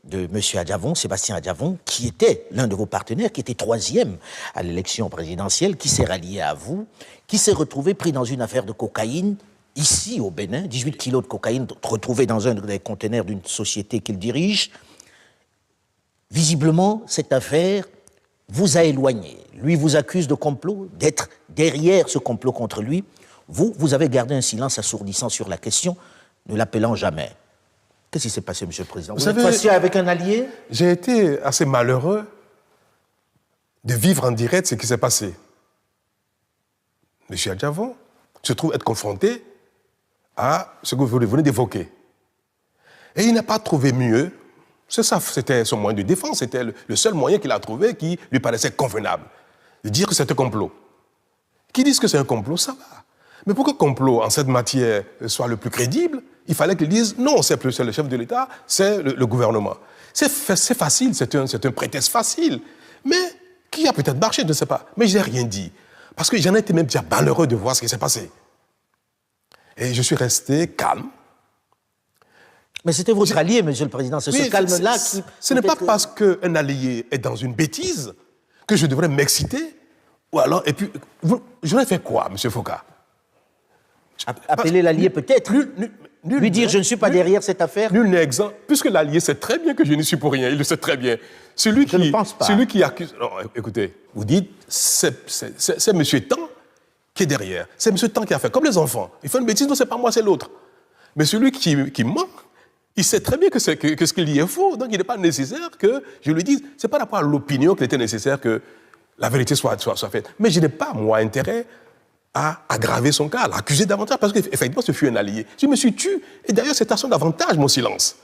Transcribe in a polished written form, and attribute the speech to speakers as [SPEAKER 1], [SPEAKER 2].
[SPEAKER 1] de M. Adjavon, Sébastien Adjavon, qui était l'un de vos partenaires, qui était troisième à l'élection présidentielle, qui s'est rallié à vous, qui s'est retrouvé pris dans une affaire de cocaïne, ici au Bénin, 18 kilos de cocaïne retrouvés dans un des conteneurs d'une société qu'il dirige. Visiblement, cette affaire vous a éloigné. Lui vous accuse de complot, d'être derrière ce complot contre lui. Vous avez gardé un silence assourdissant sur la question, ne l'appelant jamais. Qu'est-ce qui s'est passé, Monsieur le Président? Vous êtes passé avec un allié?
[SPEAKER 2] J'ai été assez malheureux de vivre en direct ce qui s'est passé. M. Adjavon se trouve être confronté à ce que vous venez d'évoquer. Et il n'a pas trouvé mieux. C'est ça, c'était son moyen de défense, c'était le seul moyen qu'il a trouvé qui lui paraissait convenable. De dire que c'est un complot. Qui disent que c'est un complot, ça va. Mais pour que le complot, en cette matière, soit le plus crédible, il fallait qu'ils disent non, c'est le chef de l'État, c'est le gouvernement. C'est facile, c'est un prétexte facile. Mais qui a peut-être marché, je ne sais pas. Mais je n'ai rien dit. Parce que j'en ai été même déjà malheureux de voir ce qui s'est passé. Et je suis resté calme.
[SPEAKER 1] Mais c'était votre allié, Monsieur le Président, c'est ce calme-là qui...
[SPEAKER 2] Ce n'est pas parce qu'un allié est dans une bêtise que je devrais m'exciter, ou alors... Et puis, j'aurais fait quoi, M. Foucault?
[SPEAKER 1] Appeler l'allié peut-être, lui dire je ne suis pas derrière cette affaire.
[SPEAKER 2] Nul n'est exempt, puisque l'allié sait très bien que je n'y suis pour rien, il le sait très bien. Celui qui accuse... Non, écoutez, vous dites, c'est M. Tan qui est derrière, c'est M. Tan qui a fait, comme les enfants. Il fait une bêtise, non, c'est pas moi, c'est l'autre. Mais celui qui ment, il sait très bien que ce qu'il dit est faux, donc il n'est pas nécessaire que je lui dise, c'est pas rapport à l'opinion qu'il était nécessaire que la vérité soit faite. Mais je n'ai pas, moi, intérêt à aggraver son cas, à l'accuser davantage, parce qu'effectivement, ce fut un allié. Je me suis tué, et d'ailleurs, c'est à son avantage, mon silence.